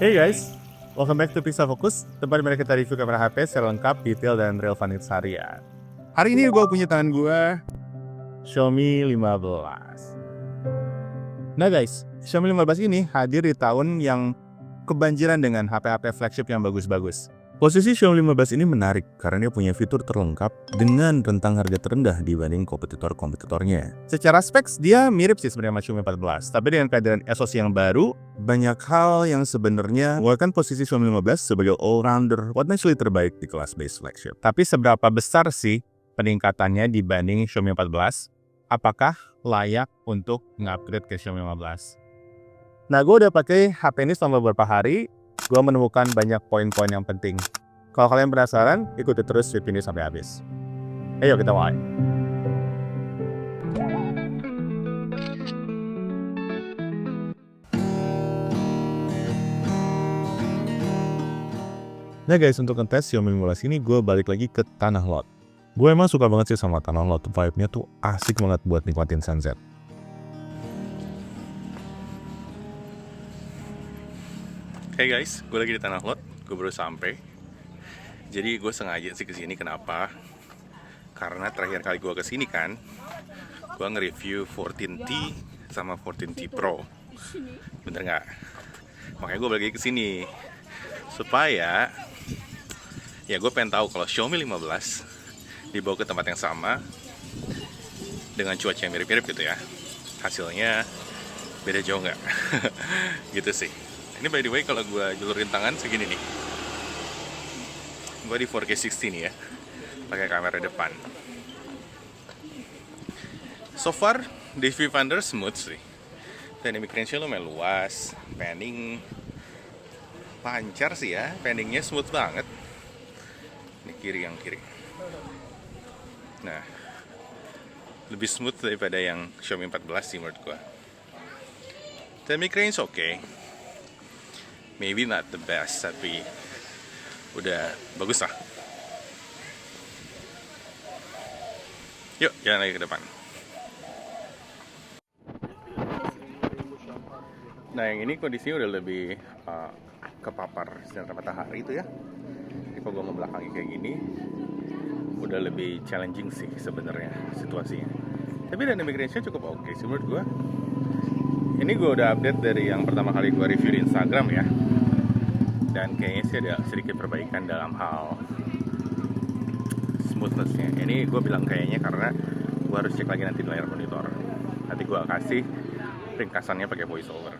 Hey guys, welcome back to Pixel Focus, tempat dimana kita review kamera HP secara lengkap, detail, dan relevan harian. Hari ini gue punya tangan gue Xiaomi 15. Nah guys, Xiaomi 15 ini hadir di tahun yang kebanjiran dengan HP-HP flagship yang bagus-bagus. Posisi Xiaomi 15 ini menarik karena dia punya fitur terlengkap dengan rentang harga terendah dibanding kompetitor-kompetitornya. Secara specs dia mirip sih sebenarnya sama Xiaomi 14, tapi dengan kehadiran SoC yang baru, banyak hal yang sebenarnya membuatkan posisi Xiaomi 15 sebagai all-rounder potentially terbaik di kelas base flagship. Tapi seberapa besar sih peningkatannya dibanding Xiaomi 14? Apakah layak untuk nge-upgrade ke Xiaomi 15? Nah, gue udah pakai HP ini selama beberapa hari. Gue menemukan banyak poin-poin yang penting. Kalau kalian penasaran, ikuti terus review ini sampai habis. Ayo kita mulai. Nah guys, untuk ngetes Xiaomi 15 ini gue balik lagi ke Tanah Lot. Gue emang suka banget sih sama Tanah Lot. Vibe-nya tuh asik banget buat nikmatin sunset. Hey guys, gue lagi di Tanah Lot, gue baru sampai. Jadi gue sengaja sih kesini, kenapa? Karena terakhir kali gue kesini kan, gue nge-review 14T sama 14T Pro. Bener nggak? Makanya gue balik lagi kesini supaya ya gue pengen tahu kalau Xiaomi 15 dibawa ke tempat yang sama dengan cuaca yang mirip-mirip gitu ya, hasilnya beda jauh nggak? Gitu sih. Ini by the way kalau gue julurin tangan segini nih. Gue di 4K 60 nih ya, pakai kamera depan. So far di viewfinder smooth sih. Dynamic range-nya lumayan luas, panning lancar sih ya, panningnya smooth banget. Ini kiri yang kiri. Nah, lebih smooth daripada yang Xiaomi 14 sih menurut gue. Dynamic range oke. Maybe not the best, tapi udah bagus lah. Yuk, jalan lagi ke depan. Nah, yang ini kondisinya udah lebih kepapar sinar matahari itu ya. Jadi kalau gue ngebelakangi kayak gini, udah lebih challenging sih sebenarnya situasinya. Tapi dynamic range-nya cukup oke sih menurut gue. Ini gue udah update dari yang pertama kali gue review di Instagram ya. Dan kayaknya sih ada sedikit perbaikan dalam hal smoothness-nya. Ini gue bilang kayaknya karena gue harus cek lagi nanti di layar monitor. Nanti gue kasih ringkasannya pakai voiceover.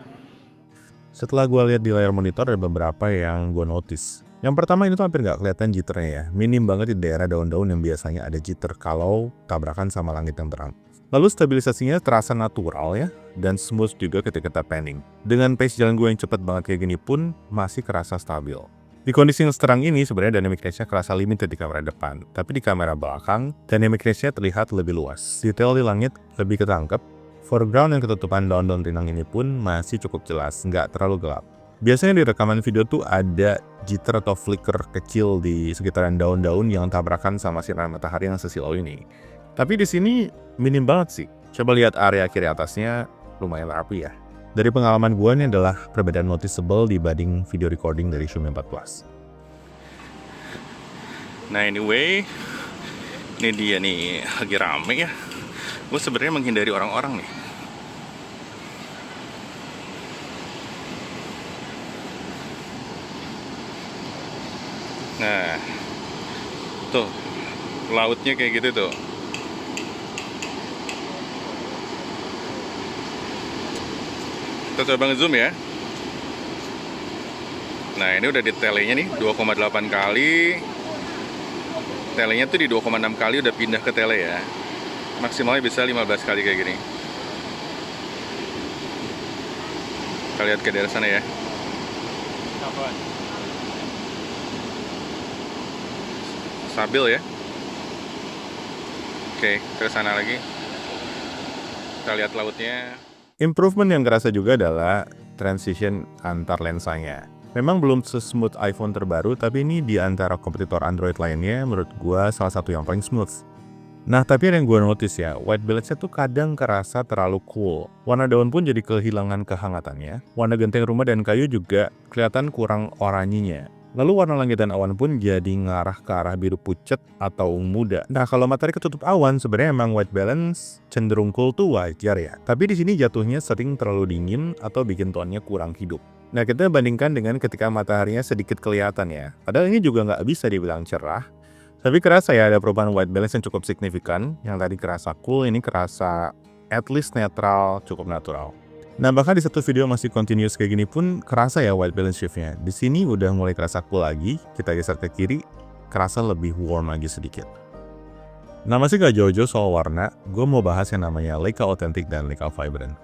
Setelah gue lihat di layar monitor ada beberapa yang gue notice. Yang pertama ini tuh hampir nggak kelihatan jitternya ya. Minim banget di daerah daun-daun yang biasanya ada jitter kalau tabrakan sama langit yang terang. Lalu stabilisasinya terasa natural ya, dan smooth juga ketika kita panning. Dengan pace jalan gue yang cepet banget kayak gini pun masih kerasa stabil. Di kondisi yang seterang ini sebenarnya dynamic range-nya kerasa limited di kamera depan, tapi di kamera belakang dynamic range-nya terlihat lebih luas. Detail di langit lebih ketangkep. Foreground yang ketutupan daun-daun rindang ini pun masih cukup jelas, nggak terlalu gelap. Biasanya di rekaman video tuh ada jitter atau flicker kecil di sekitaran daun-daun yang tabrakan sama sinar matahari yang sesilau ini. Tapi di sini minim banget sih. Coba lihat area kiri atasnya, lumayan rapi ya. Dari pengalaman gue ini adalah perbedaan noticeable dibanding video recording dari Xiaomi 14. Nah anyway, ini dia nih lagi rame ya. Gue sebenarnya menghindari orang-orang nih. Nah, tuh lautnya kayak gitu tuh. Kita coba nge-zoom ya. Nah ini udah di telenya nih 2,8 kali. Telenya tuh di 2,6 kali udah pindah ke tele ya. Maksimalnya bisa 15 kali kayak gini. Kita lihat ke daerah sana ya. Stabil ya. Oke, ke sana lagi. Kita lihat lautnya. Improvement yang kerasa juga adalah transition antar lensanya. Memang belum se-smooth iPhone terbaru, tapi ini di antara kompetitor Android lainnya menurut gua salah satu yang paling smooth. Nah, tapi ada yang gue notice ya, white balance-nya tuh kadang kerasa terlalu cool. Warna daun pun jadi kehilangan kehangatannya. Warna genteng rumah dan kayu juga kelihatan kurang oranyinya. Lalu warna langit dan awan pun jadi ngarah ke arah biru pucat atau ungu muda. Nah, kalau matahari ketutup awan, sebenarnya emang white balance cenderung cool tuh wajar ya. Tapi di sini jatuhnya sering terlalu dingin atau bikin tonnya kurang hidup. Nah, kita bandingkan dengan ketika mataharinya sedikit kelihatan ya. Padahal ini juga nggak bisa dibilang cerah. Tapi kerasa ya ada perubahan white balance yang cukup signifikan. Yang tadi kerasa cool, ini kerasa at least netral, cukup natural. Nah, bahkan di satu video masih continuous kayak gini pun kerasa ya white balance shift-nya. Di sini udah mulai kerasa cool lagi, kita geser ke kiri, kerasa lebih warm lagi sedikit. Nah, masih gak jauh-jauh soal warna, gue mau bahas yang namanya Leica Authentic dan Leica Vibrant.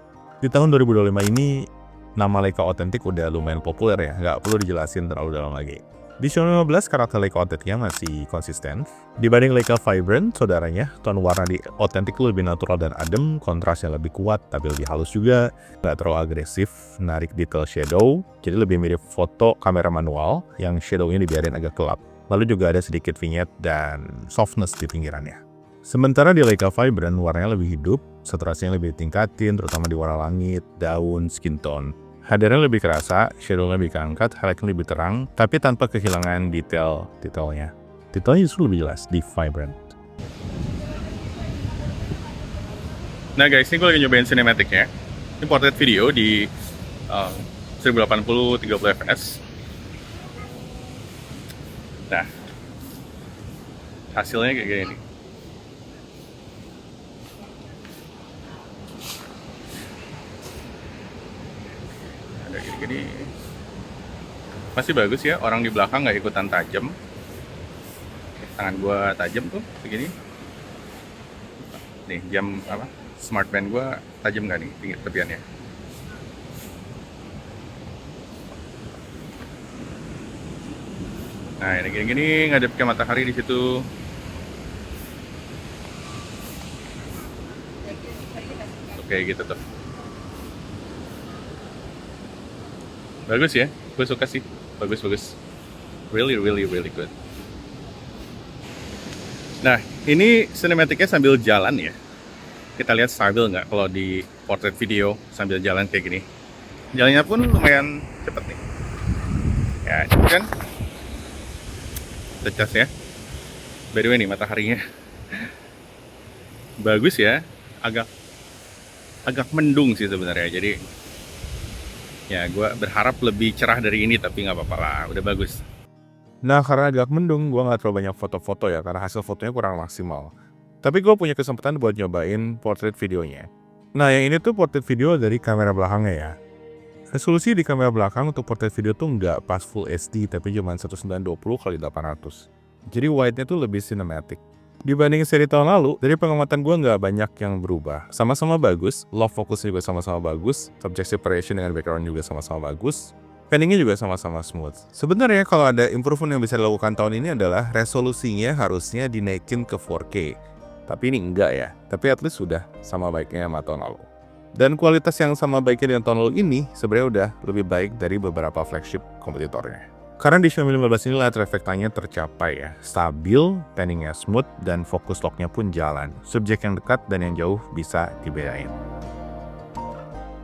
Di tahun 2025 ini, nama Leica Authentic udah lumayan populer ya, gak perlu dijelasin terlalu dalam lagi. Di Xiaomi 15, karakter Leica Authentic-nya masih konsisten. Dibanding Leica Vibrant, saudaranya, tone warna di Authentic lebih natural dan adem, kontrasnya lebih kuat tapi lebih halus juga, nggak terlalu agresif, narik detail shadow, jadi lebih mirip foto kamera manual yang shadow-nya dibiarin agak gelap. Lalu juga ada sedikit vignette dan softness di pinggirannya. Sementara di Leica Vibrant, warnanya lebih hidup, saturasinya lebih ditingkatin, terutama di warna langit, daun, skin tone. Hadirnya lebih kerasa, shadow-nya lebih keangkat, highlight-nya lebih terang, tapi tanpa kehilangan detailnya. Detailnya justru lebih jelas di Vibrant. Nah guys, ini gue lagi nyobain cinematic ya. Ini portrait video di 1080 30 fps. Nah, hasilnya kayak gini nih. Gini masih bagus ya, orang di belakang nggak ikutan tajam. Tangan gua tajam tuh begini nih, jam apa smartband gua tajam nggak nih tinggi tepiannya. Nah ini gini ngadep ke matahari di situ. Oke gitu tuh. Bagus ya, gue suka sih, bagus, really good. Nah, ini sinematiknya sambil jalan ya. Kita lihat stabil nggak kalau di portrait video sambil jalan kayak gini. Jalannya pun lumayan cepet nih. Ya, cepet kan? Lecas ya. By the way nih mataharinya bagus ya, agak mendung sih sebenarnya. Jadi ya gue berharap lebih cerah dari ini, tapi nggak apa-apa lah, udah bagus. Nah karena agak mendung, gue nggak terlalu banyak foto-foto ya, karena hasil fotonya kurang maksimal. Tapi gue punya kesempatan buat nyobain portrait videonya. Nah yang ini tuh portrait video dari kamera belakangnya ya. Resolusi di kamera belakang untuk portrait video tuh nggak pas Full HD, tapi cuma 1920x800. Jadi wide-nya tuh lebih cinematic. Dibanding seri tahun lalu, dari pengamatan gue nggak banyak yang berubah. Sama-sama bagus, love focusnya juga sama-sama bagus, subject separation dengan background juga sama-sama bagus, panningnya juga sama-sama smooth. Sebenarnya kalau ada improvement yang bisa dilakukan tahun ini adalah resolusinya harusnya dinaikin ke 4K. Tapi ini enggak ya, tapi at least sudah sama baiknya sama tahun lalu. Dan kualitas yang sama baiknya dengan tahun lalu ini sebenarnya udah lebih baik dari beberapa flagship kompetitornya. Karena di Xiaomi 15 ini light reflektanya tercapai ya, stabil, panningnya smooth, dan fokus locknya pun jalan. Subjek yang dekat dan yang jauh bisa dibedain.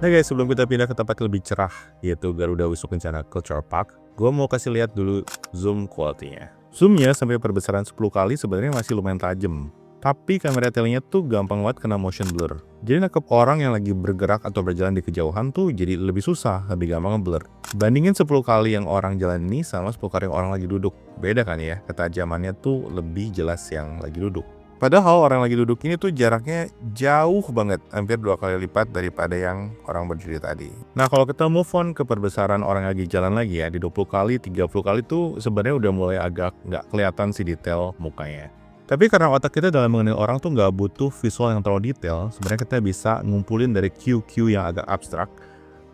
Nah guys, sebelum kita pindah ke tempat lebih cerah, yaitu Garuda Wisnu Kencana Cultural Park, gue mau kasih lihat dulu zoom quality-nya. Zoomnya sampai perbesaran 10 kali sebenarnya masih lumayan tajam. Tapi kamera telenya tuh gampang banget kena motion blur. Jadi nangkep orang yang lagi bergerak atau berjalan di kejauhan tuh jadi lebih susah, lebih gampang blur. Bandingin 10 kali yang orang jalan ini sama 10 kali yang orang lagi duduk. Beda kan ya, ketajamannya tuh lebih jelas yang lagi duduk. Padahal orang lagi duduk ini tuh jaraknya jauh banget, hampir 2 kali lipat daripada yang orang berdiri tadi. Nah kalau kita move on ke perbesaran orang lagi jalan lagi ya, di 20 kali, 30 kali tuh sebenarnya udah mulai agak nggak kelihatan sih detail mukanya. Tapi karena otak kita dalam mengenal orang tuh nggak butuh visual yang terlalu detail, sebenarnya kita bisa ngumpulin dari cue-cue yang agak abstrak.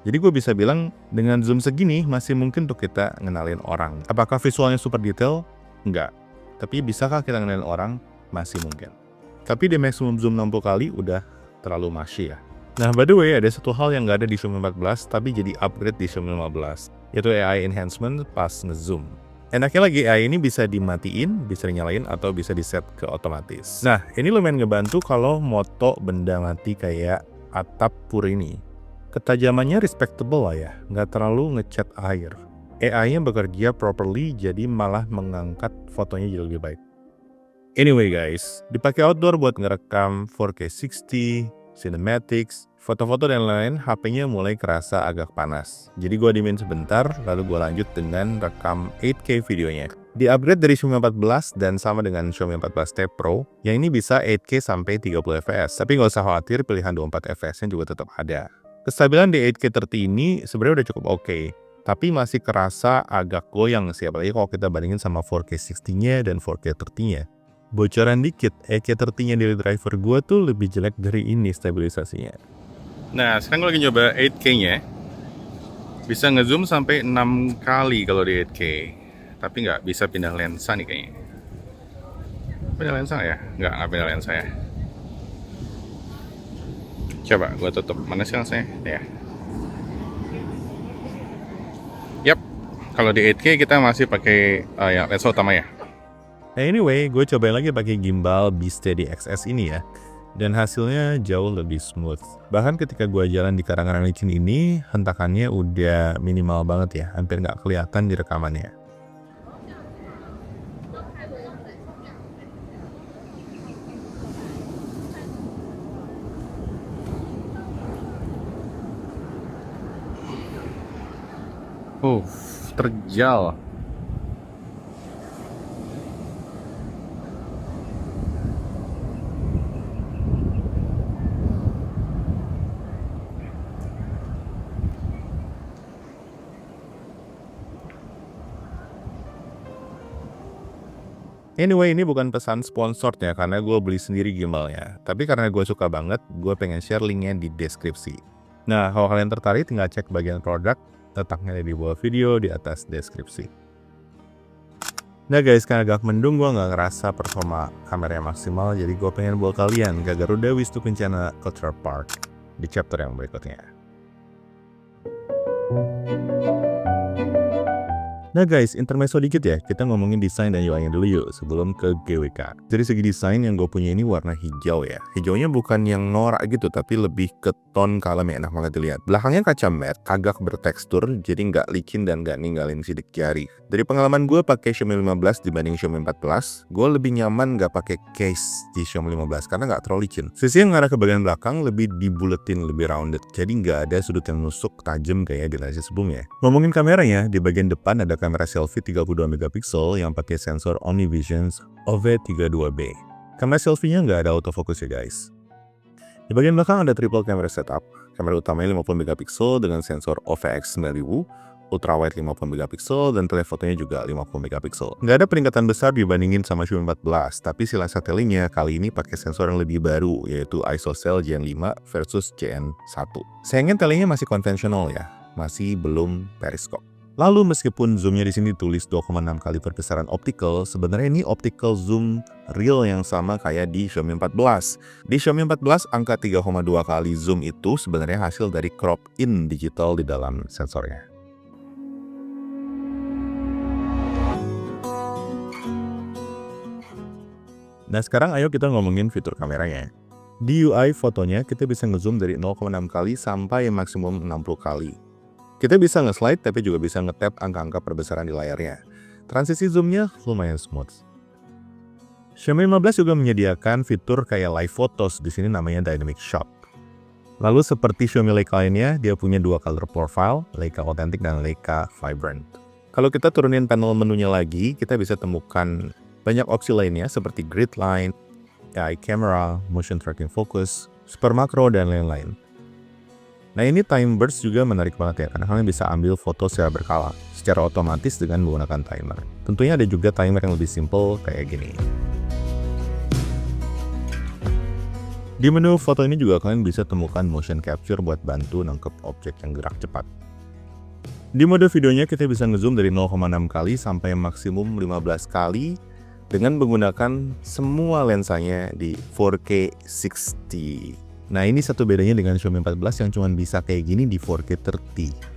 Jadi gue bisa bilang dengan zoom segini masih mungkin untuk kita ngenalin orang. Apakah visualnya super detail? Enggak. Tapi bisakah kita ngenalin orang? Masih mungkin. Tapi di maximum zoom 60 kali udah terlalu masih ya. Nah by the way ada satu hal yang nggak ada di Xiaomi 14 tapi jadi upgrade di Xiaomi 15, yaitu AI enhancement pas ngezoom. Enaknya lagi AI ini bisa dimatiin, bisa dinyalain, atau bisa di-set ke otomatis. Nah, ini lumayan ngebantu kalau moto benda mati kayak atap pura ini. Ketajamannya respectable lah ya, nggak terlalu ngecat air. AI-nya bekerja properly, jadi malah mengangkat fotonya jadi lebih baik. Anyway guys, dipakai outdoor buat ngerekam 4K 60, cinematics, foto-foto dan lain-lain, HP-nya mulai kerasa agak panas. Jadi gue diemin sebentar, lalu gue lanjut dengan rekam 8K videonya. Di-upgrade dari Xiaomi 14 dan sama dengan Xiaomi 14T Pro, yang ini bisa 8K sampai 30 fps. Tapi nggak usah khawatir, pilihan 24 fps-nya juga tetap ada. Kestabilan di 8K 30 ini sebenarnya udah cukup oke, tapi masih kerasa agak goyang sih, apalagi kalau kita bandingin sama 4K 60-nya dan 4K 30-nya. Bocoran dikit, 8K 30-nya dari driver gue tuh lebih jelek dari ini stabilisasinya. Nah, sekarang gue lagi nyoba 8K-nya. Bisa ngezoom sampai 6 kali kalau di 8K. Tapi nggak bisa pindah lensa nih kayaknya. Pindah lensa ya? Nggak pindah lensa ya. Coba gue tutup. Mana sih lensanya? Ya. Yap, kalau di 8K kita masih pakai yang lensa utama ya. Anyway, gue cobain lagi pakai gimbal Beesteady XS ini ya. Dan hasilnya jauh lebih smooth. Bahkan ketika gue jalan di karangan licin ini, hentakannya udah minimal banget ya. Hampir nggak kelihatan di rekamannya. Terjal. Anyway, ini bukan pesan sponsor ya, karena gue beli sendiri gimbalnya. Tapi karena gue suka banget, gue pengen share linknya di deskripsi. Nah, kalau kalian tertarik, tinggal cek bagian produk, letaknya di bawah video, di atas deskripsi. Nah guys, karena agak mendung, gue nggak ngerasa performa kameranya maksimal, jadi gue pengen bawa kalian ke Garuda Wisnu Kencana Cultural Park di chapter yang berikutnya. Nah guys, intermezzo dikit ya, kita ngomongin desain dan UI-nya dulu yuk sebelum ke GWK. Dari segi desain yang gue punya ini warna hijau ya. Hijaunya bukan yang norak gitu, tapi lebih ke tone kalem yang enak banget dilihat. Belakangnya kaca matte, agak bertekstur, jadi nggak licin dan nggak ninggalin sidik jari. Dari pengalaman gue pakai Xiaomi 15 dibanding Xiaomi 14, gue lebih nyaman nggak pakai case di Xiaomi 15 karena nggak terlalu licin. Sisi yang ngarah ke bagian belakang lebih dibuletin, lebih rounded, jadi nggak ada sudut yang nusuk tajam kayak di generasi sebelumnya. Ngomongin kameranya, di bagian depan ada kamera selfie 32 megapiksel yang pakai sensor OmniVision OV32B. Kamera selfie-nya nggak ada autofocus ya guys. Di bagian belakang ada triple camera setup. Kamera utamanya 50 megapiksel dengan sensor OVX 9000, ultrawide 50 megapiksel, dan telefotonya juga 50 megapiksel. Nggak ada peningkatan besar dibandingin sama Xiaomi 14, tapi si lensa tele-nya kali ini pakai sensor yang lebih baru, yaitu ISOCELL Gen 5 versus Gen 1. Sayangnya telenya masih konvensional ya, masih belum periskop. Lalu meskipun zoomnya di sini tulis 2,6 kali perbesaran optical, sebenarnya ini optical zoom real yang sama kayak di Xiaomi 14. Di Xiaomi 14 angka 3,2 kali zoom itu sebenarnya hasil dari crop in digital di dalam sensornya. Nah sekarang ayo kita ngomongin fitur kameranya. Di UI fotonya kita bisa ngezoom dari 0,6 kali sampai maksimum 60 kali. Kita bisa nge-slide tapi juga bisa nge-tap angka-angka perbesaran di layarnya. Transisi zoomnya lumayan smooth. Xiaomi 15 juga menyediakan fitur kayak live photos, di sini namanya Dynamic Shot. Lalu seperti Xiaomi Leica lainnya, dia punya dua color profile, Leica Authentic dan Leica Vibrant. Kalau kita turunin panel menunya lagi, kita bisa temukan banyak opsi lainnya seperti grid line, AI camera, motion tracking focus, super macro, dan lain-lain. Nah ini time burst juga menarik banget ya, karena kalian bisa ambil foto secara berkala, secara otomatis dengan menggunakan timer. Tentunya ada juga timer yang lebih simple kayak gini. Di menu foto ini juga kalian bisa temukan motion capture buat bantu nangkep objek yang gerak cepat. Di mode videonya kita bisa ngezoom dari 0,6 kali sampai maksimum 15 kali dengan menggunakan semua lensanya di 4K 60. Nah ini satu bedanya dengan Xiaomi 14 yang cuma bisa kayak gini di 4K 30.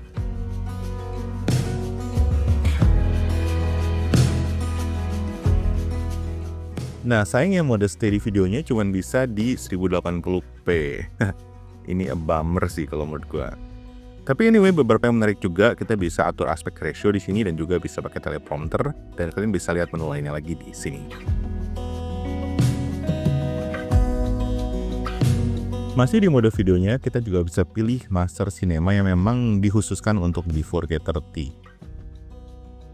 Nah, sayangnya mode steady videonya cuma bisa di 1080p. Ini a bummer sih kalau menurut gua. Tapi anyway, beberapa yang menarik juga, kita bisa atur aspek ratio di sini dan juga bisa pakai teleprompter, dan kalian bisa lihat menu lainnya lagi di sini. Masih di mode videonya, kita juga bisa pilih Master Cinema yang memang dikhususkan untuk di 4K30.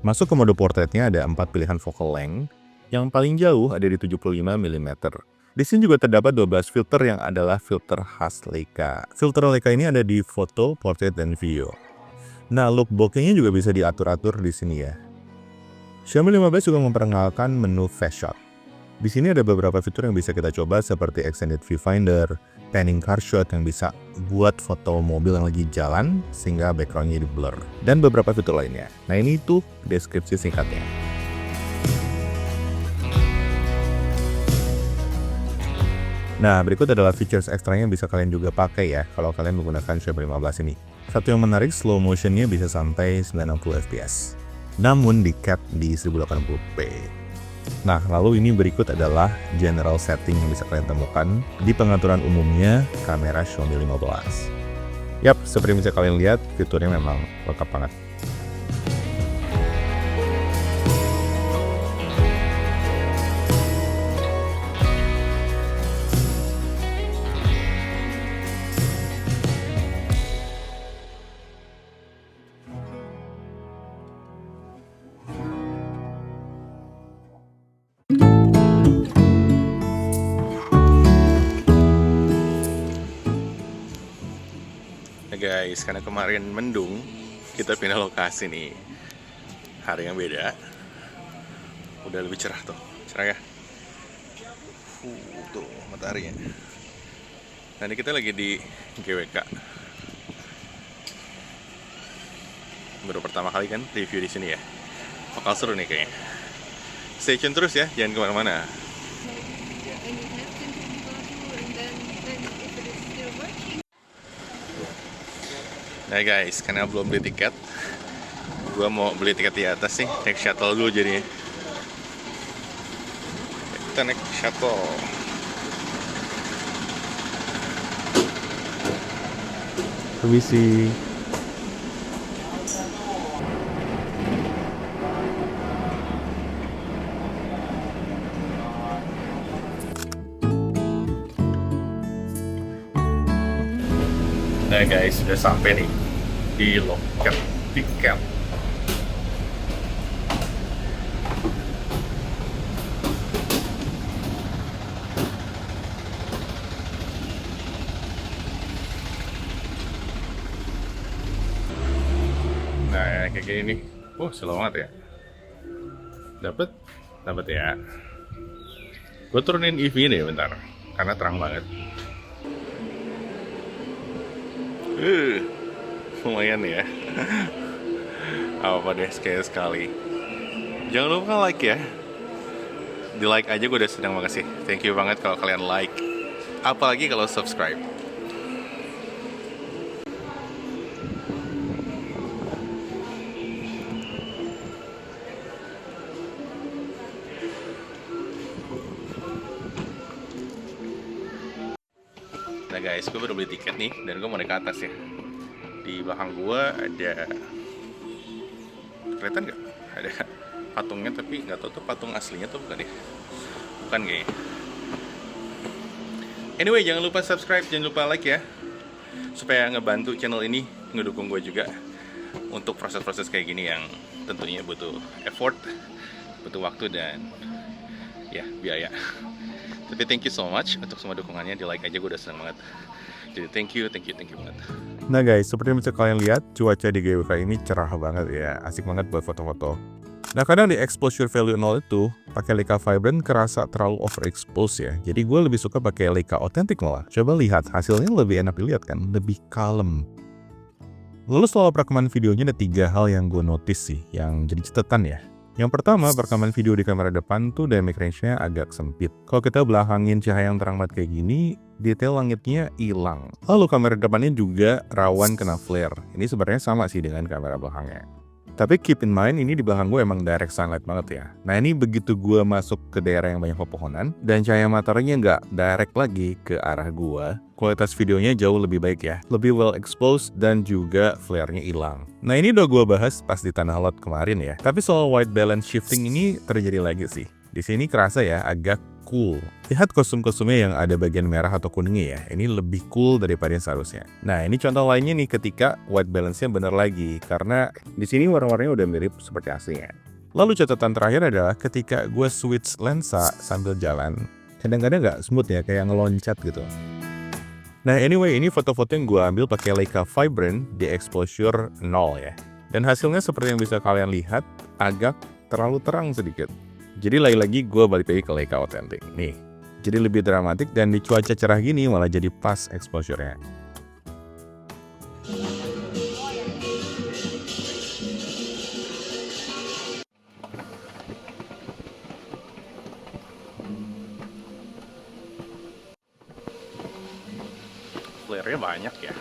Masuk ke mode portraitnya ada 4 pilihan focal length, yang paling jauh ada di 75 mm. Di sini juga terdapat 12 filter yang adalah filter khas Leica. Filter Leica ini ada di foto, portrait, dan video. Nah, look bokehnya juga bisa diatur-atur di sini ya. Xiaomi 15 juga memperkenalkan menu Fast Shot. Di sini ada beberapa fitur yang bisa kita coba seperti Extended Viewfinder, Panning Car Shot yang bisa buat foto mobil yang lagi jalan sehingga backgroundnya di blur, dan beberapa fitur lainnya. Nah, ini tuh deskripsi singkatnya. Nah, berikut adalah features ekstranya yang bisa kalian juga pakai ya kalau kalian menggunakan Xiaomi 15 ini. Satu yang menarik, slow motionnya bisa sampai 90 fps. Namun di cap di 1080p. Nah, lalu ini berikut adalah general setting yang bisa kalian temukan di pengaturan umumnya kamera Xiaomi 15. Yap, seperti yang bisa kalian lihat, fiturnya memang lengkap banget. Nah guys, karena kemarin mendung, kita pindah lokasi nih. Hari yang beda. Udah lebih cerah tuh, cerah ya. Tuh mataharinya. Nah ini kita lagi di GWK. Baru pertama kali kan review di sini ya. Bakal seru nih kayaknya. Stay tune terus ya, jangan kemana-mana. Nah guys, karena belum beli tiket, gua mau beli tiket di atas nih, naik shuttle dulu jadinya. Kita naik shuttle. Permisi. Nah guys, sudah sampai nih di loket tiket. Nah kayak gini nih, slow banget ya. Dapat ya. Gue turunin EV nih bentar, karena terang banget. Lumayan ya. Apa deh sekali. Jangan lupa like ya. Di like aja gue udah senang, makasih. Thank you banget kalau kalian like. Apalagi kalau subscribe. Nah guys, gue baru beli tiket nih, dan gue mau naik ke atas ya. Di belakang gue ada, kelihatan nggak? Ada patungnya, tapi nggak tahu tuh patung aslinya tuh bukan ya? Bukan kayaknya. Anyway, jangan lupa subscribe, jangan lupa like ya, supaya ngebantu channel ini, ngedukung gue juga untuk proses-proses kayak gini yang tentunya butuh effort, butuh waktu, dan ya biaya. Tapi thank you so much untuk semua dukungannya, di like aja gue udah seneng banget. Jadi thank you banget. Nah guys, seperti yang bisa kalian lihat, cuaca di GWK ini cerah banget ya, asik banget buat foto-foto. Nah kadang di exposure value 0 itu, pakai Leica Vibrant kerasa terlalu overexpose ya. Jadi gue lebih suka pakai Leica Authentic malah. Coba lihat, hasilnya lebih enak dilihat kan, lebih kalem. Lalu soal perekaman videonya ada 3 hal yang gue notice sih, yang jadi catatan ya. Yang pertama, perekaman video di kamera depan tuh dynamic range-nya agak sempit. Kalau kita belakangin cahaya yang terang banget kayak gini, detail langitnya hilang. Lalu kamera depannya juga rawan kena flare. Ini sebenarnya sama sih dengan kamera belakangnya. Tapi keep in mind, ini di belakang gue emang direct sunlight banget ya. Nah ini begitu gue masuk ke daerah yang banyak pepohonan, dan cahaya mataharinya nggak direct lagi ke arah gue, kualitas videonya jauh lebih baik ya. Lebih well exposed dan juga flare-nya hilang. Nah ini udah gue bahas pas di Tanah Lot kemarin ya. Tapi soal white balance shifting ini terjadi lagi sih. Di sini kerasa ya agak cool. Lihat kostum-kostumnya yang ada bagian merah atau kuningnya ya. Ini lebih cool daripada yang seharusnya. Nah, ini contoh lainnya nih ketika white balance-nya bener lagi. Karena di sini warna-warnanya udah mirip seperti aslinya. Lalu catatan terakhir adalah ketika gue switch lensa sambil jalan. Kadang-kadang nggak smooth ya, kayak ngeloncat gitu. Nah, anyway, ini foto-foto yang gue ambil pakai Leica Vibrant di exposure 0 ya. Dan hasilnya seperti yang bisa kalian lihat, agak terlalu terang sedikit. Jadi lagi-lagi gue balik lagi ke Leica Authentic. Nih, jadi lebih dramatik dan di cuaca cerah gini malah jadi pas exposure-nya. Flare-nya banyak ya.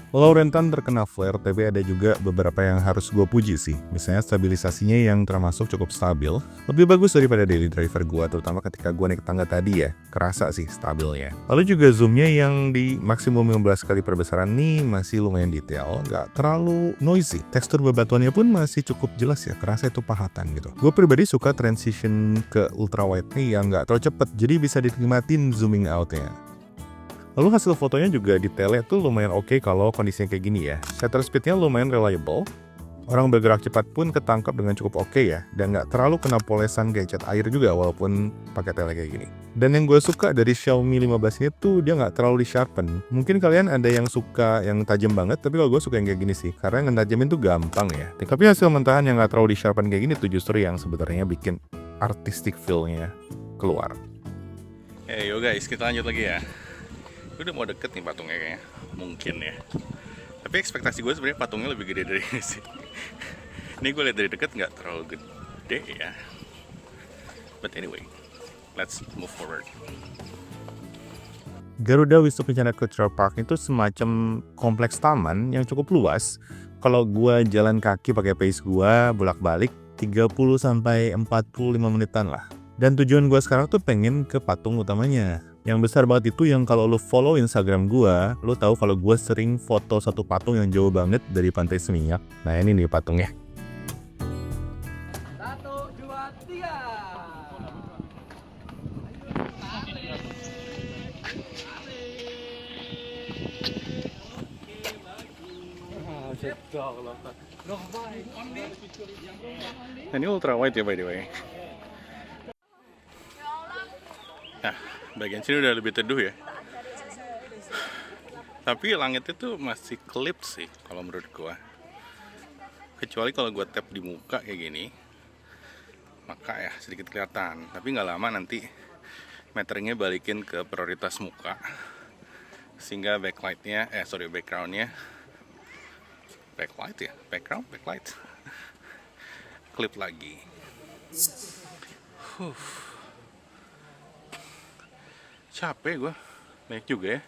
Walau rentan terkena flare, tapi ada juga beberapa yang harus gue puji sih. Misalnya stabilisasinya yang termasuk cukup stabil. Lebih bagus daripada daily driver gue, terutama ketika gue naik tangga tadi ya. Kerasa sih stabilnya. Lalu juga zoomnya yang di maksimum 15 kali perbesaran nih masih lumayan detail. Gak terlalu noisy. Tekstur bebatuannya pun masih cukup jelas ya. Kerasa itu pahatan gitu. Gue pribadi suka transition ke ultrawide nih yang gak terlalu cepet. Jadi bisa dinikmatin zooming outnya. Lalu hasil fotonya juga detailnya tuh lumayan oke kalau kondisinya kayak gini ya. Shutter speednya lumayan reliable. Orang bergerak cepat pun ketangkap dengan cukup oke ya. Dan nggak terlalu kena polesan kayak cat air juga walaupun pakai tele kayak gini. Dan yang gue suka dari Xiaomi 15 ini tuh dia nggak terlalu di-sharpen. Mungkin kalian ada yang suka yang tajam banget, tapi kalau gue suka yang kayak gini sih. Karena yang tajamin tuh gampang ya. Tapi hasil mentahan yang nggak terlalu di-sharpen kayak gini tuh justru yang sebenarnya bikin artistic feel-nya keluar. Yo guys, kita lanjut lagi ya. Udah mau deket nih patungnya kayaknya, mungkin ya. Tapi ekspektasi gue sebenarnya patungnya lebih gede dari ini sih. Ini gue lihat dari deket nggak terlalu gede ya. But anyway, let's move forward. Garuda Wisnu Kencana Cultural Park itu semacam kompleks taman yang cukup luas. Kalau gue jalan kaki pakai pace gue bolak-balik 30-45 menitan lah. Dan tujuan gue sekarang tuh pengen ke patung utamanya. Yang besar banget itu yang kalau lo follow Instagram gue, lo tahu kalau gue sering foto satu patung yang jauh banget dari Pantai Seminyak. Nah ini nih patungnya. 1, 2, 3. Nah, ini ultra wide ya by the way. Nah, bagian sini udah lebih teduh ya. Tapi langitnya tuh masih kelip sih kalau menurut gua. Kecuali kalau gua tap di muka kayak gini, maka ya sedikit kelihatan. Tapi nggak lama nanti meteringnya balikin ke prioritas muka, sehingga backlightnya, backgroundnya, backlight, klip lagi. Capek gue, naik juga ya,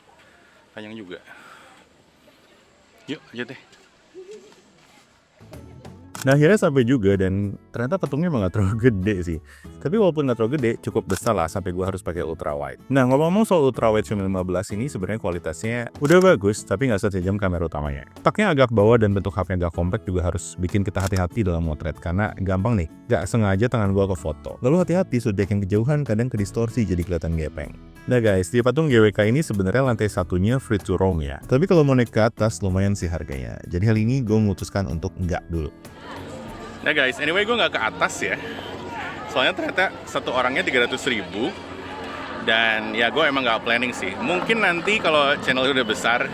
panjang juga. Yuk lanjut deh. Nah akhirnya sampai juga dan ternyata patungnya emang gak terlalu gede sih. Tapi walaupun gak terlalu gede, cukup besar lah sampai gue harus pakai ultra wide. Nah ngomong-ngomong soal ultra wide Xiaomi 15 ini sebenarnya kualitasnya udah bagus, tapi gak sejam kamera utamanya. Taknya agak bawah dan bentuk HP agak kompak juga harus bikin kita hati-hati dalam motret. Karena gampang nih, gak sengaja tangan gue ke foto. Lalu hati-hati zodiak yang kejauhan kadang kedistorsi jadi kelihatan gepeng. Nah guys, di patung GWK ini sebenarnya lantai satunya free to roam ya. Tapi kalau mau naik ke atas lumayan sih harganya. Jadi hal ini gue memutuskan untuk enggak dulu. Nah guys, anyway gue nggak ke atas ya. Soalnya ternyata satu orangnya 300.000. Dan ya gue emang nggak planning sih. Mungkin nanti kalau channel udah besar,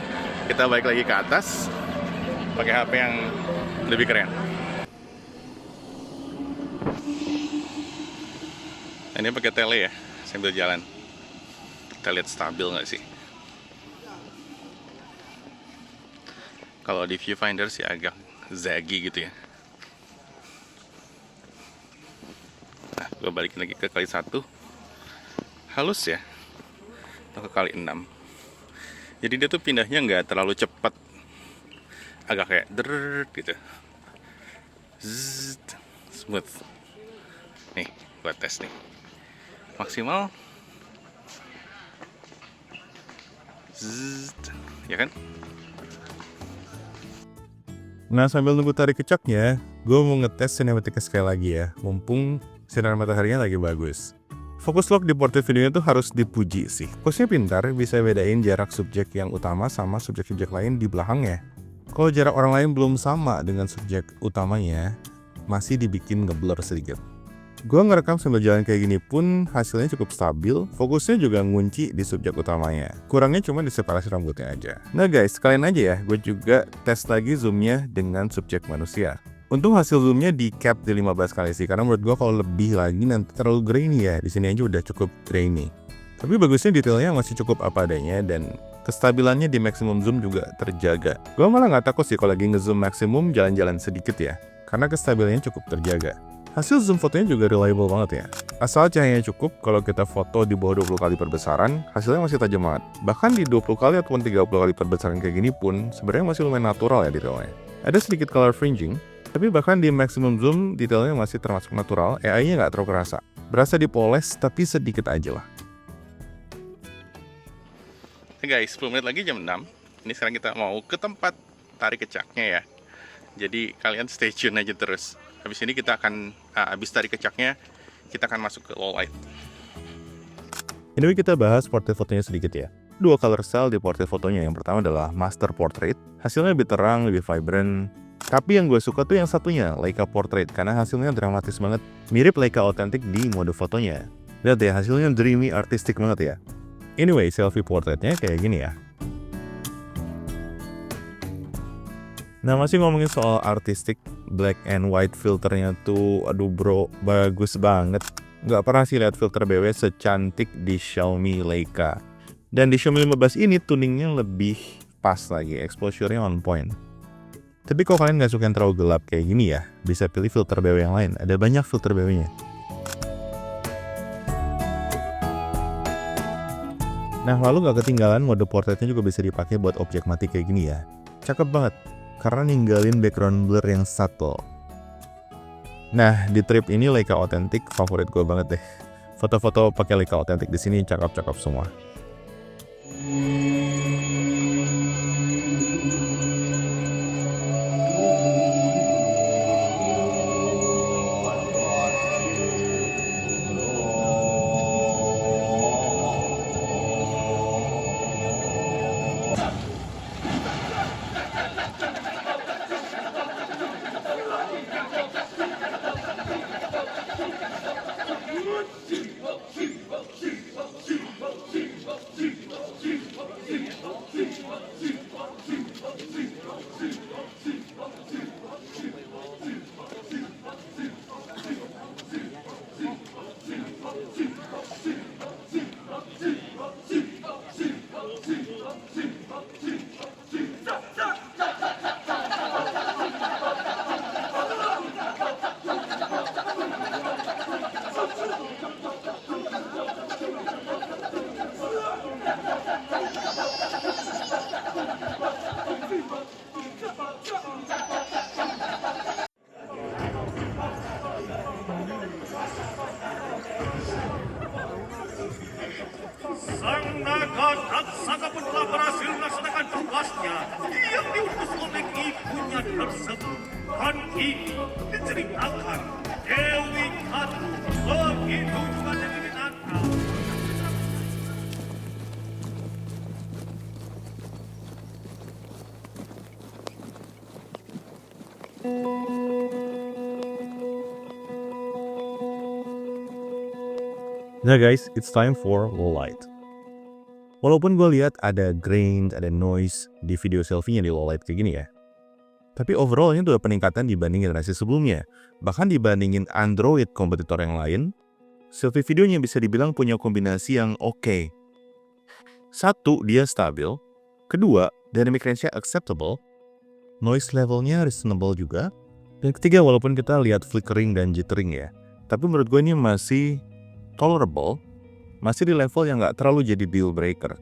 kita balik lagi ke atas. pakai HP yang lebih keren. Ini pakai tele ya, sambil jalan. Kita lihat stabil nggak sih? Kalau di viewfinder sih agak zaggy gitu ya. Nah, gue balikin lagi ke kali 1. Halus ya, atau ke kali 6. Jadi dia tuh pindahnya nggak terlalu cepat, agak kayak deret gitu. Zzz, smooth. Nih, gue tes nih. Maksimal. Zzz, ya kan? Nah, sambil nunggu tarik kecaknya, gue mau ngetes sinematiknya sekali lagi ya, mumpung sinar mataharinya lagi bagus. Fokus lock di portrait videonya tuh harus dipuji sih. Fokusnya pintar, bisa bedain jarak subjek yang utama sama subjek-subjek lain di belakangnya. Kalau jarak orang lain belum sama dengan subjek utamanya, masih dibikin ngeblur sedikit. Gue ngerekam sambil jalan kayak gini pun hasilnya cukup stabil, fokusnya juga ngunci di subjek utamanya. Kurangnya cuma di separasi rambutnya aja. Nah guys, sekalian aja ya, gue juga tes lagi zoomnya dengan subjek manusia. Untung hasil zoomnya di cap di 15 kali sih, karena menurut gue kalau lebih lagi nanti terlalu grainy ya. Di sini aja udah cukup grainy. Tapi bagusnya detailnya masih cukup apa adanya dan kestabilannya di maximum zoom juga terjaga. Gue malah nggak takut sih kalau lagi ngezoom maksimum jalan-jalan sedikit ya, karena kestabilannya cukup terjaga. Hasil zoom fotonya juga reliable banget ya. Asal cahayanya cukup, kalau kita foto di bawah 20 kali perbesaran, hasilnya masih tajam banget. Bahkan di 20 kali ataupun 30 kali perbesaran kayak gini pun, sebenarnya masih lumayan natural ya detailnya. Ada sedikit color fringing, tapi bahkan di maximum zoom, detailnya masih termasuk natural, AI-nya nggak terlalu kerasa. Berasa dipoles, tapi sedikit aja lah. Hey guys, 10 menit lagi jam 6. Ini sekarang kita mau ke tempat tarik kecaknya ya. Jadi kalian stay tune aja terus. Habis ini kita akan, habis tarik kecaknya, kita akan masuk ke low light. Anyway, kita bahas portrait fotonya sedikit ya. Dua color style di portrait fotonya. Yang pertama adalah master portrait. Hasilnya lebih terang, lebih vibrant. Tapi yang gue suka tuh yang satunya, Leica portrait. Karena hasilnya dramatis banget. Mirip Leica authentic di mode fotonya. Lihat ya, hasilnya dreamy, artistic banget ya. Anyway, selfie portraitnya kayak gini ya. Nah, masih ngomongin soal artistic, black and white filternya tuh, aduh bro, bagus banget. Nggak pernah sih lihat filter BW secantik di Xiaomi Leica. Dan di Xiaomi 15 ini tuningnya lebih pas lagi, exposure-nya on point. Tapi kalau kalian nggak suka yang terlalu gelap kayak gini ya, bisa pilih filter BW yang lain. Ada banyak filter BW-nya. Nah, lalu nggak ketinggalan mode portraitnya juga bisa dipakai buat objek mati kayak gini ya. Cakep banget. Karena ninggalin background blur yang subtle. Nah, di trip ini Leica authentic favorit gue banget deh. Foto-foto pakai Leica authentic di sini cakep-cakep semua. Sang naga raksasa pun telah berhasil melaksanakan tugasnya yang diutus oleh ibunya tersebut. Dan ini diceritakan Dewi Katu begitu juga Dewi Nata. Nah guys, it's time for low light. Walaupun gue lihat ada grain, ada noise di video selfie-nya di low light kayak gini ya. Tapi overall ini tuh ada peningkatan dibanding generasi sebelumnya. Bahkan dibandingin Android kompetitor yang lain, selfie videonya bisa dibilang punya kombinasi yang oke. Satu, dia stabil. Kedua, dynamic range-nya acceptable. Noise levelnya reasonable juga. Dan ketiga, walaupun kita lihat flickering dan jittering ya, tapi menurut gue ini masih tolerable, masih di level yang nggak terlalu jadi deal breaker.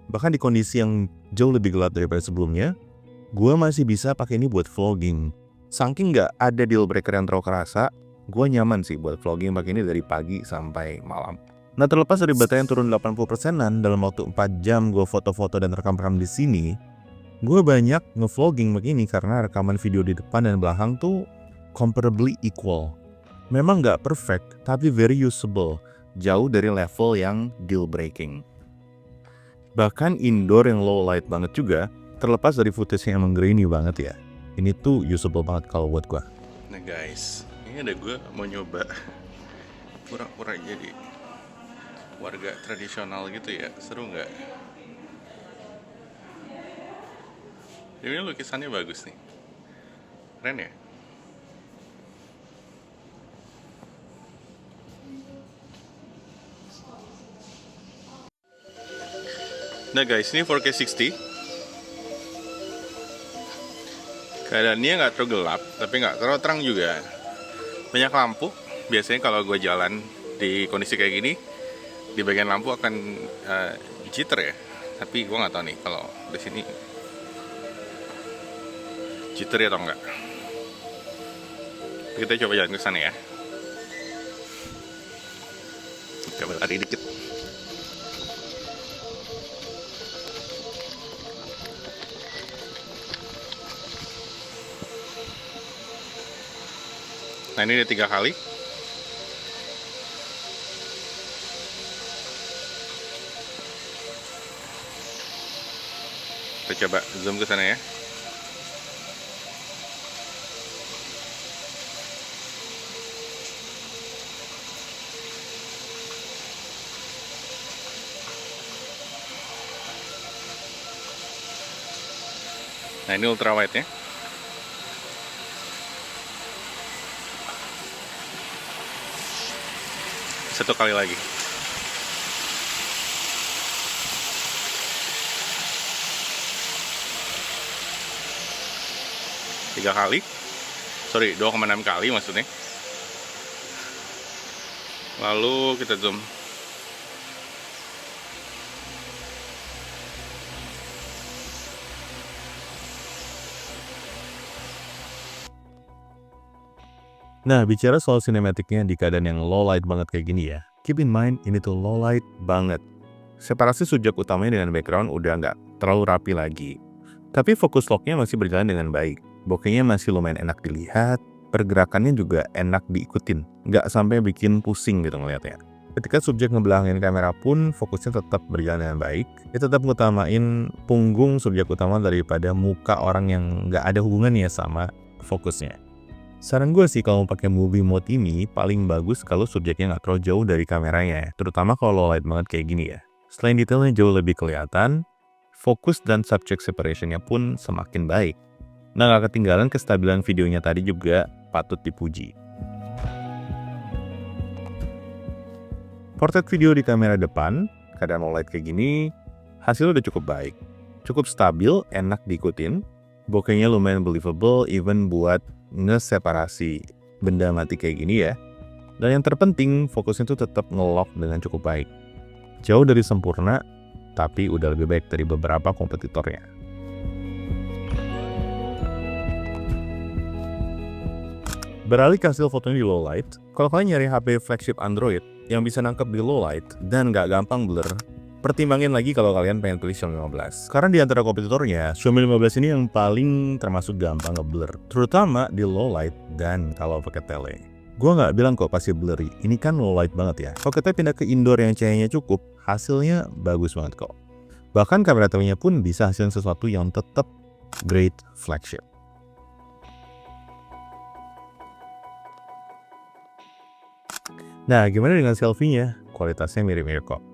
Bahkan di kondisi yang jauh lebih gelap daripada sebelumnya, gue masih bisa pakai ini buat vlogging. Saking nggak ada deal breaker yang terlalu kerasa, gue nyaman sih buat vlogging pakai ini dari pagi sampai malam. Nah, terlepas dari baterai yang turun 80%-an dalam waktu 4 jam gue foto-foto dan rekam-rekam di sini, gue banyak nge-vlogging begini karena rekaman video di depan dan belakang tuh comparably equal. Memang nggak perfect, tapi very usable, jauh dari level yang deal breaking. Bahkan indoor yang low light banget juga, terlepas dari footage yang emang grainy banget ya, ini tuh usable banget kalau buat gue. Nah guys, ini ada gue mau nyoba pura-pura jadi warga tradisional gitu ya, seru nggak? Ini lukisannya bagus nih, keren ya? Nah guys, ini 4K 60. Keadaannya nggak terlalu gelap, tapi nggak terlalu terang juga. Banyak lampu. Biasanya kalau gue jalan di kondisi kayak gini, di bagian lampu akan jitter ya. Tapi gue nggak tahu nih kalau di sini jitter ya atau enggak. Kita coba jalan ke sana ya. Coba lari dikit. Nah ini udah 3 kali. Kita coba zoom ke sana ya. Nah ini ultra wide ya. Satu kali lagi. Tiga kali. Sorry, 2,6 kali maksudnya. Lalu kita zoom. Nah, bicara soal sinematiknya di keadaan yang low light banget kayak gini ya, keep in mind ini tuh low light banget. Separasi subjek utamanya dengan background udah nggak terlalu rapi lagi. Tapi fokus locknya masih berjalan dengan baik. Bokehnya masih lumayan enak dilihat, pergerakannya juga enak diikutin. Nggak sampai bikin pusing gitu ngeliatnya. Ketika subjek ngebelakangin kamera pun fokusnya tetap berjalan dengan baik. Dia tetap ngutamain punggung subjek utama daripada muka orang yang nggak ada hubungannya sama fokusnya. Saran gue sih kalau mau pakai movie mode ini paling bagus kalau subjeknya nggak terlalu jauh dari kameranya, terutama kalau low light banget kayak gini ya. Selain detailnya jauh lebih kelihatan, fokus dan subject separationnya pun semakin baik. Nah, nggak ketinggalan kestabilan videonya tadi juga patut dipuji. Portrait video di kamera depan, keadaan low light kayak gini, hasilnya udah cukup baik. Cukup stabil, enak diikutin, bokehnya lumayan believable even buat ngeseparasi benda mati kayak gini ya. Dan yang terpenting, fokusnya tuh tetap nge-lock dengan cukup baik. Jauh dari sempurna, tapi udah lebih baik dari beberapa kompetitornya. Beralih ke hasil fotonya di low light, kalau kalian nyari HP flagship Android yang bisa nangkep di low light dan nggak gampang blur, pertimbangin lagi kalau kalian pengen pilih Xiaomi 15. Karena di antara kompetitornya, Xiaomi 15 ini yang paling termasuk gampang nge-blur, terutama di low light dan kalau pakai tele. Gue nggak bilang kok pasti blurry, ini kan low light banget ya. Kalau kita pindah ke indoor yang cahayanya cukup, hasilnya bagus banget kok. Bahkan kamera telenya pun bisa hasilin sesuatu yang tetap great flagship. Nah, gimana dengan selfie-nya? Kualitasnya mirip-mirip kok.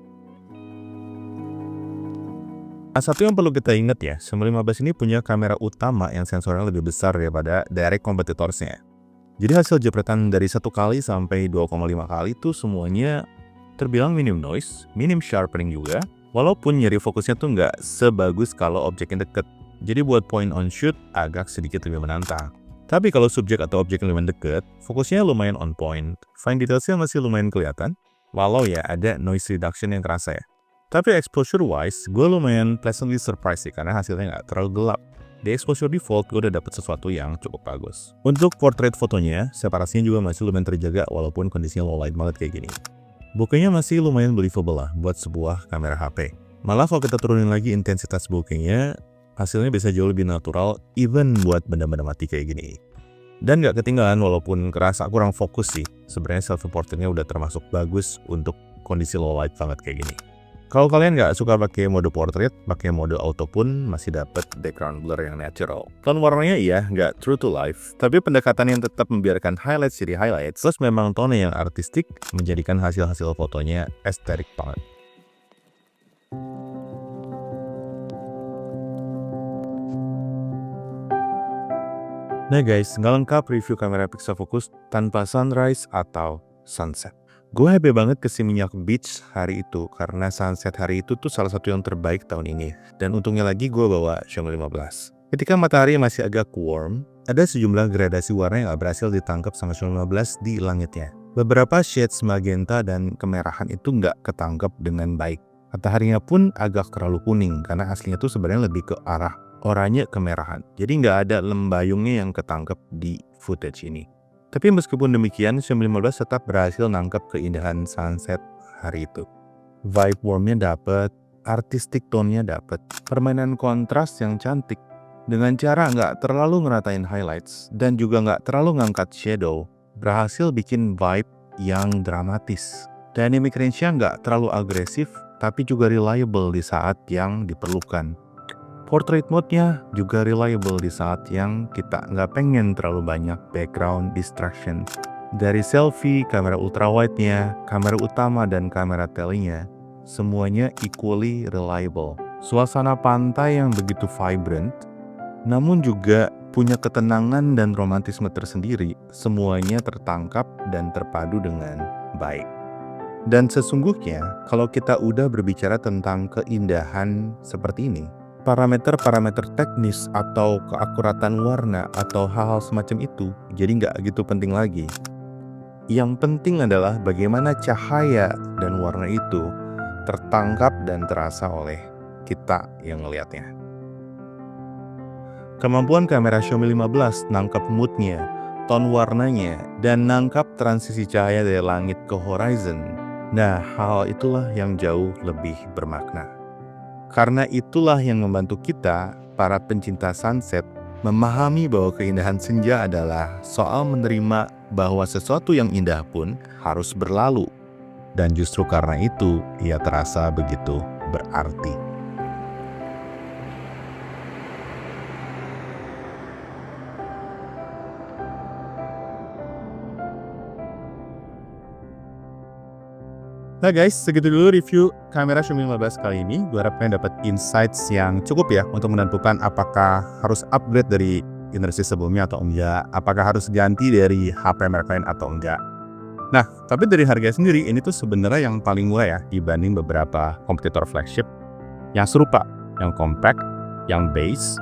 Satu yang perlu kita ingat ya, Xiaomi 15 ini punya kamera utama yang sensornya lebih besar daripada direct competitorsnya. Jadi hasil jepretan dari 1 kali sampai 2,5 kali itu semuanya terbilang minim noise, minim sharpening juga, walaupun nyeri fokusnya tuh nggak sebagus kalau objeknya deket. Jadi buat point on shoot agak sedikit lebih menantang. Tapi kalau subjek atau objek yang lumayan deket, fokusnya lumayan on point. Fine detailsnya masih lumayan kelihatan, walau ya ada noise reduction yang terasa ya. Tapi exposure-wise, gue lumayan pleasantly surprised sih karena hasilnya nggak terlalu gelap. Di exposure default, gue udah dapet sesuatu yang cukup bagus. Untuk portrait fotonya, separasinya juga masih lumayan terjaga walaupun kondisinya low light banget kayak gini. Bokehnya masih lumayan believable lah buat sebuah kamera HP. Malah kalau kita turunin lagi intensitas bokehnya, hasilnya bisa jauh lebih natural even buat benda-benda mati kayak gini. Dan nggak ketinggalan walaupun kerasa kurang fokus sih, sebenarnya selfie portraitnya udah termasuk bagus untuk kondisi low light banget kayak gini. Kalau kalian nggak suka pakai mode portrait, pakai mode auto pun masih dapat background blur yang natural. Tone warnanya iya, nggak true to life, tapi pendekatan yang tetap membiarkan highlights jadi highlights, plus memang tone yang artistik menjadikan hasil-hasil fotonya estetik banget. Nah guys, nggak lengkap review kamera Pixel Focus tanpa sunrise atau sunset. Gue happy banget ke Seminyak Beach hari itu karena sunset hari itu tuh salah satu yang terbaik tahun ini. Dan untungnya lagi gue bawa Xiaomi 15. Ketika matahari masih agak warm, ada sejumlah gradasi warna yang gak berhasil ditangkap sama Xiaomi 15 di langitnya. Beberapa shades magenta dan kemerahan itu nggak ketangkap dengan baik. Mataharinya pun agak terlalu kuning karena aslinya tuh sebenarnya lebih ke arah oranye kemerahan. Jadi nggak ada lembayungnya yang ketangkep di footage ini. Tapi meskipun demikian, Xiaomi 15 tetap berhasil nangkep keindahan sunset hari itu. Vibe warmnya dapet, artistic tone-nya dapet, permainan kontras yang cantik. Dengan cara nggak terlalu ngeratain highlights dan juga nggak terlalu ngangkat shadow, berhasil bikin vibe yang dramatis. Dynamic range-nya nggak terlalu agresif, tapi juga reliable di saat yang diperlukan. Portrait mode-nya juga reliable di saat yang kita nggak pengen terlalu banyak background distraction. Dari selfie, kamera ultrawide-nya, kamera utama, dan kamera tele-nya, semuanya equally reliable. Suasana pantai yang begitu vibrant, namun juga punya ketenangan dan romantisme tersendiri, semuanya tertangkap dan terpadu dengan baik. Dan sesungguhnya, kalau kita udah berbicara tentang keindahan seperti ini, parameter-parameter teknis atau keakuratan warna atau hal-hal semacam itu jadi nggak gitu penting lagi. Yang penting adalah bagaimana cahaya dan warna itu tertangkap dan terasa oleh kita yang ngelihatnya. Kemampuan kamera Xiaomi 15 nangkap moodnya, tone warnanya, dan nangkap transisi cahaya dari langit ke horizon. Nah, hal itulah yang jauh lebih bermakna. Karena itulah yang membantu kita, para pencinta sunset, memahami bahwa keindahan senja adalah soal menerima bahwa sesuatu yang indah pun harus berlalu. Dan justru karena itu, ia terasa begitu berarti. Nah guys, segitu dulu review kamera Xiaomi 15 kali ini. Gue harap kalian dapat insights yang cukup ya untuk menentukan apakah harus upgrade dari generasi sebelumnya atau enggak, apakah harus ganti dari HP merek lain atau enggak. Nah, tapi dari harga sendiri ini tuh sebenarnya yang paling murah ya dibanding beberapa kompetitor flagship yang serupa, yang compact, yang base,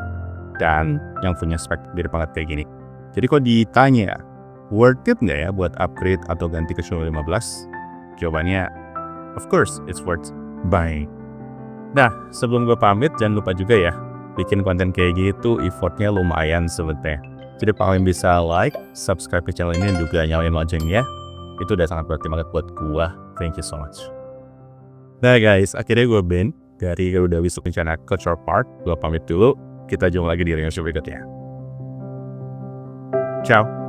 dan yang punya spek mirip banget kayak gini. Jadi kalau ditanya, worth it nggak ya buat upgrade atau ganti ke Xiaomi 15? Jawabannya, of course, it's worth buying. Nah, sebelum gue pamit, jangan lupa juga ya, bikin konten kayak gitu, effortnya lumayan sebenarnya. Jadi kalau kalian bisa like, subscribe ke channel ini, dan juga nyalain loncengnya, itu udah sangat berarti banget buat gue. Thank you so much. Nah guys, akhirnya gue Ben, dari Garuda Wisnu Kencana Culture Park. Gue pamit dulu, kita jumpa lagi di review berikutnya. Ciao.